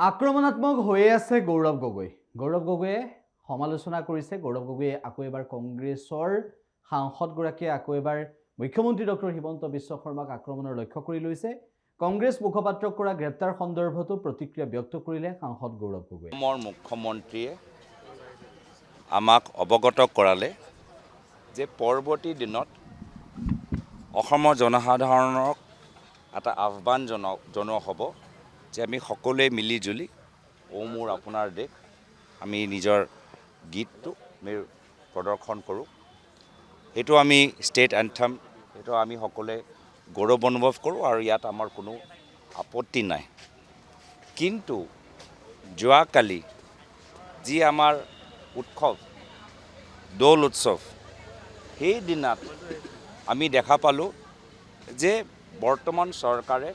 আক্ৰমণাত্মক হৈ আছে গৌৰৱ গগৈ। গৌৰৱ গগৈয়ে সমালোচনা কৰিছে। গৌৰৱ গগৈয়ে আকৌ এবাৰ কংগ্ৰেছৰ সাংসদগৰাকীয়ে আকৌ এবাৰ মুখ্যমন্ত্ৰী ডক্টৰ হিমন্ত বিশ্ব শৰ্মাক আক্ৰমণৰ লক্ষ্য কৰি লৈছে। কংগ্ৰেছ মুখপাত্ৰক কৰা গ্ৰেপ্তাৰ সন্দৰ্ভতো প্ৰতিক্ৰিয়া ব্যক্ত কৰিলে সাংসদ গৌৰৱ গগৈ। অসমৰ মুখ্যমন্ত্ৰীয়ে আমাক অৱগত কৰালে যে পৰৱৰ্তী দিনত অসমৰ জনসাধাৰণক এটা আহ্বান জনোৱা হ'ব যে আমি সকলোৱে মিলিজুলি ও মোৰ আপোনাৰ দেশ আমি নিজৰ গীতটো আমি প্ৰদৰ্শন কৰোঁ। এইটো আমি ষ্টেট এন্থেম, এইটো আমি সকলোৱে গৌৰৱ অনুভৱ কৰোঁ আৰু ইয়াত আমাৰ কোনো আপত্তি নাই। কিন্তু যোৱাকালি যি আমাৰ উৎসৱ দৌল উৎসৱ, সেই দিনাত আমি দেখা পালোঁ যে বৰ্তমান চৰকাৰে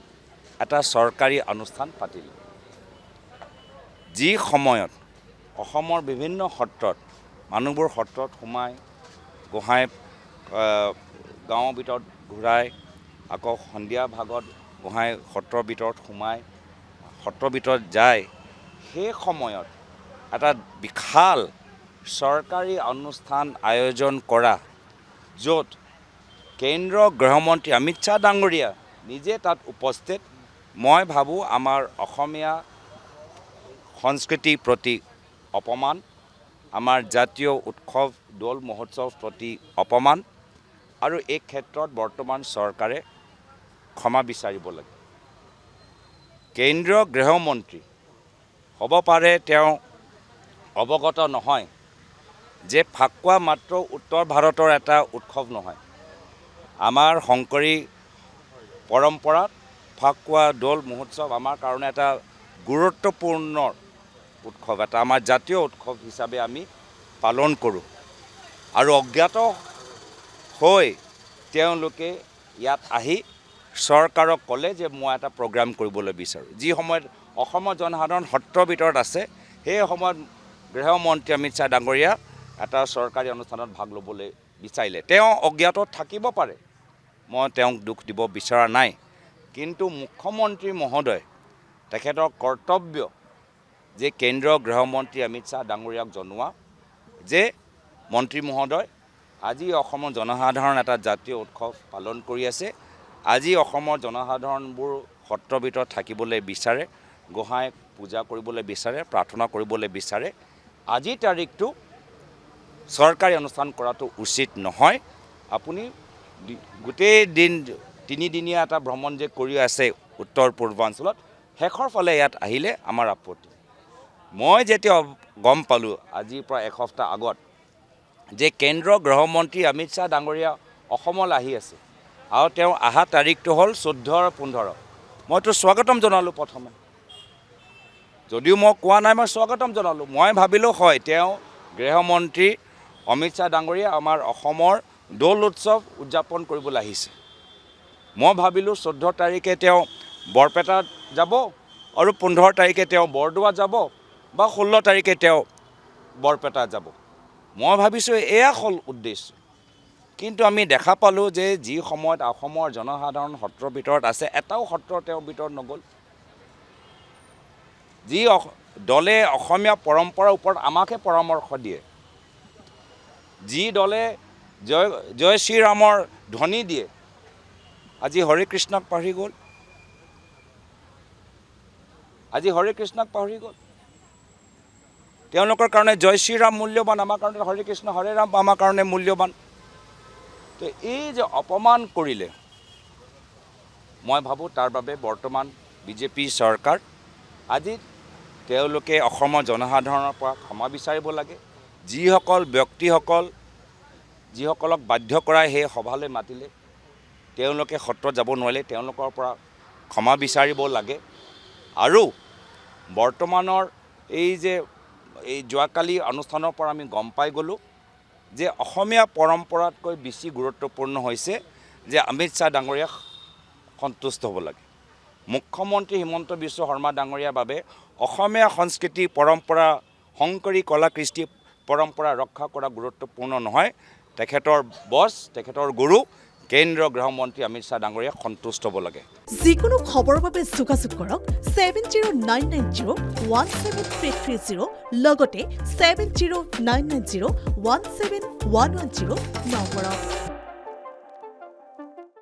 এটা চৰকাৰী অনুষ্ঠান পাতিলে। যি সময়ত অসমৰ বিভিন্ন সত্ৰত মানুহবোৰ সত্ৰত সোমাই গোহাঁই গাঁৱৰ ভিতৰত ঘূৰাই আকৌ সন্ধিয়া ভাগত গোহাঁই সত্ৰৰ ভিতৰত সোমাই সত্ৰৰ ভিতৰত যায়, সেই সময়ত এটা বিশাল চৰকাৰী অনুষ্ঠান আয়োজন কৰা, য'ত কেন্দ্ৰীয় গৃহমন্ত্ৰী অমিত শ্বাহ ডাঙৰীয়া নিজে তাত উপস্থিত। মই ভাবোঁ আমাৰ অসমীয়া সংস্কৃতিৰ প্ৰতি অপমান, আমাৰ জাতীয় উৎসৱ দৌল মহোৎসৱ প্ৰতি অপমান, আৰু এই ক্ষেত্ৰত বৰ্তমান চৰকাৰে ক্ষমা বিচাৰিব লাগে। কেন্দ্ৰীয় গৃহমন্ত্ৰী হ'ব পাৰে তেওঁ অৱগত নহয় যে ফাকুৱা মাত্ৰ উত্তৰ ভাৰতৰ এটা উৎসৱ নহয়। আমাৰ শংকৰী পৰম্পৰাত ফাকুৱা দৌল মহোৎসৱ আমাৰ কাৰণে এটা গুৰুত্বপূৰ্ণ উৎসৱ, এটা আমাৰ জাতীয় উৎসৱ হিচাপে আমি পালন কৰোঁ। আৰু অজ্ঞাত হৈ তেওঁলোকে ইয়াত আহি চৰকাৰক ক'লে যে মই এটা প্ৰগ্ৰাম কৰিবলৈ বিচাৰোঁ। যি সময়ত অসমৰ জনসাধাৰণ সত্ৰৰ ভিতৰত আছে, সেই সময়ত গৃহমন্ত্ৰী অমিত শ্বাহ ডাঙৰীয়া এটা চৰকাৰী অনুষ্ঠানত ভাগ ল'বলৈ বিচাৰিলে। তেওঁ অজ্ঞাত থাকিব পাৰে, মই তেওঁক দুখ দিব বিচৰা নাই। কিন্তু মুখ্যমন্ত্ৰী মহোদয় তেখেতৰ কৰ্তব্য যে কেন্দ্ৰীয় গৃহমন্ত্ৰী অমিত শ্বাহ ডাঙৰীয়াক জনোৱা যে মন্ত্ৰী মহোদয়, আজি অসমৰ জনসাধাৰণ এটা জাতীয় উৎসৱ পালন কৰি আছে। আজি অসমৰ জনসাধাৰণবোৰ সত্ৰৰ ভিতৰত থাকিবলৈ বিচাৰে, গোহাঁই পূজা কৰিবলৈ বিচাৰে, প্ৰাৰ্থনা কৰিবলৈ বিচাৰে। আজিৰ তাৰিখটো চৰকাৰী অনুষ্ঠান কৰাটো উচিত নহয়। আপুনি গোটেই দিন তিনিদিনীয়া এটা ভ্ৰমণ যে কৰি আছে উত্তৰ পূৰ্বাঞ্চলত, শেষৰ ফালে ইয়াত আহিলে আমাৰ আপত্তি। মই যেতিয়া গম পালোঁ আজিৰ পৰা এসপ্তাহ আগত যে কেন্দ্ৰীয় গৃহমন্ত্ৰী অমিত শ্বাহ ডাঙৰীয়া অসমলৈ আহি আছে আৰু তেওঁ অহা তাৰিখটো হ'ল 14 আৰু 15, মইতো স্বাগতম জনালোঁ। প্ৰথমে যদিও মই কোৱা নাই, মই স্বাগতম জনালোঁ। মই ভাবিলোঁ হয় তেওঁ গৃহমন্ত্ৰী অমিত শ্বাহ ডাঙৰীয়া আমাৰ অসমৰ দৌল উৎসৱ উদযাপন কৰিবলৈ আহিছে। মই ভাবিলোঁ 14 তাৰিখে তেওঁ বৰপেটাত যাব আৰু 15 তাৰিখে তেওঁ বৰদোৱা যাব বা 16 তাৰিখে তেওঁ বৰপেটা যাব। মই ভাবিছোঁ এয়া হ'ল উদ্দেশ্য। কিন্তু আমি দেখা পালোঁ যে যি সময়ত অসমৰ জনসাধাৰণ সত্ৰৰ ভিতৰত আছে, এটাও সত্ৰ তেওঁৰ ভিতৰত নগ'ল। যি দলে অসমীয়া পৰম্পৰাৰ ওপৰত আমাকহে পৰামৰ্শ দিয়ে, যি দলে জয় শ্ৰীৰামৰ ধ্বনি দিয়ে, আজি হৰে কৃষ্ণক পাহৰি গ'ল। আজি হৰে কৃষ্ণক পাহৰি গ'ল। তেওঁলোকৰ কাৰণে জয় শ্ৰীৰাম মূল্যৱান, আমাৰ কাৰণে হৰে কৃষ্ণ হৰে ৰাম আমাৰ কাৰণে মূল্যৱান। তো এই যে অপমান কৰিলে, মই ভাবোঁ তাৰ বাবে বৰ্তমান বিজেপি চৰকাৰ আজি তেওঁলোকে অসমৰ জনসাধাৰণৰ পৰা ক্ষমা বিচাৰিব লাগে। যিসকলক বাধ্য কৰাই সেই সভালৈ মাতিলে, তেওঁলোকে সত্ৰত যাব নোৱাৰিলে, তেওঁলোকৰ পৰা ক্ষমা বিচাৰিব লাগে। আৰু বৰ্তমানৰ এই যোৱাকালি অনুষ্ঠানৰ পৰা আমি গম পাই গ'লোঁ যে অসমীয়া পৰম্পৰাতকৈ বেছি গুৰুত্বপূৰ্ণ হৈছে যে অমিত শ্বাহ ডাঙৰীয়া সন্তুষ্ট হ'ব লাগে। মুখ্যমন্ত্ৰী হিমন্ত বিশ্ব শৰ্মা ডাঙৰীয়াৰ বাবে অসমীয়া সংস্কৃতি পৰম্পৰা, শংকৰী কলা কৃষ্টি পৰম্পৰা ৰক্ষা কৰা গুৰুত্বপূৰ্ণ নহয়। তেখেতৰ বছ, তেখেতৰ গুৰু কেন্দ্ৰীয় গৃহমন্ত্ৰী অমিত শ্বাহ ডাঙৰীয়া সন্তুষ্ট হ'ব লাগে। যিকোনো খবৰৰ বাবে যোগাযোগ কৰক 7099017330 লগতে 7099017110 নম্বৰত।